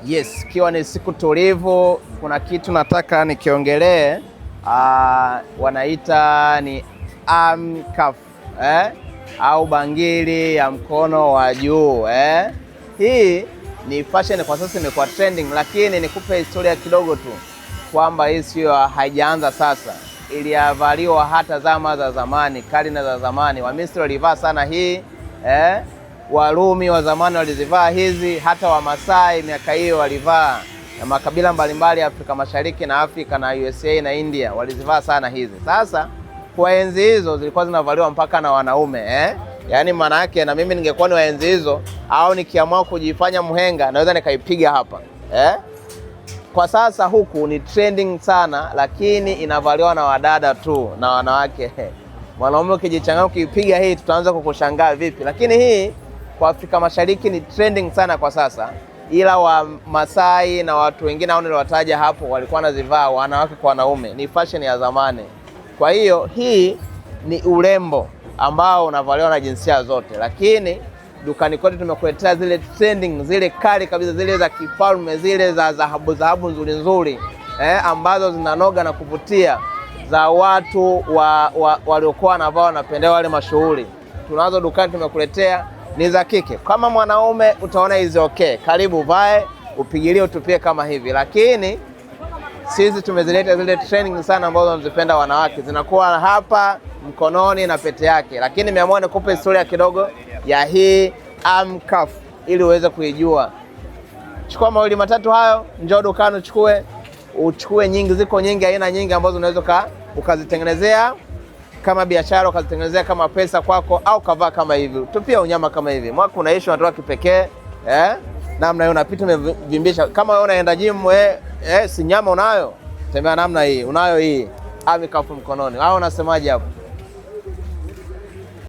Yes, ikiwa ni siku tulivu, kuna kitu nataka nikiongelee, wanaita ni arm cuff, au bangili ya mkono wa juu. Hii ni fashion kwa sasa, imekuwa trending, lakini nikupe historia kidogo tu kwamba hii sio, haijaanza sasa. Iliyavaliwa hata zama za zamani, karne za zamani. Wamisri walivaa sana hii, Warumi wa zamani walizivaa hizi, hata Wamasai miaka hiyo walivaa, na makabila mbalimbali ya Afrika Mashariki na Afrika na USA na India walizivaa sana hizi. Sasa kwa enzi hizo zilikuwa zinavaliwa mpaka na wanaume, Yaani maana yake na mimi ningekuwa ni waenzi hizo, au nikiamua kujifanya mhenga, naweza nikaipiga hapa, Kwa sasa huku ni trending sana, lakini inavaliwa na wadada tu na wanawake. Mwanaume ukijichanganya ukipiga hii tutaanza kukushangaa vipi, lakini hii kwa Afrika Mashariki ni trending sana kwa sasa, ila wa Masai na watu wengine hao niliwataja hapo walikuwa wanazivaa, wanawake kwa wanaume. Ni fashion ya zamani. Kwa hiyo hii ni urembo ambao unavaliwa na jinsia zote, lakini dukani kote tumekuletea zile trending, zile kali kabisa, zile za kifalme, zile za dhahabu nzuri, ambazo zinanoga na kuvutia, za watu waliokuwa wanavaa wanapendea, wale mashuhuri. Tunazo dukani tumekuletea, ni za kike. Kama mwanaume utaona hizi okay, karibu vae, upigilie, utupie kama hivi. Lakini sisi tumezileta zile trending sana ambazo wanazipenda wanawake, zinakuwa hapa mkononi na pete yake. Lakini nimeamua nikupe historia kidogo ya hii arm cuff ili uweze kuijua. Chukua mawili matatu hayo, njoo dukani uchukue nyingi, ziko nyingi, aina nyingi ambazo unaweza ukazitengenezea kama biashara, ukazitengenezea kama pesa kwako, au kavaa kama hivi, tupia unyama kama hivi. Mwaka unaishi unatoa kipekee, namna hiyo unapita umevimbisha. Kama wewe unaenda gym, si nyama unayo, tembea namna hii, unayo hii arm cuff mkononi. Au unasemaje hapo?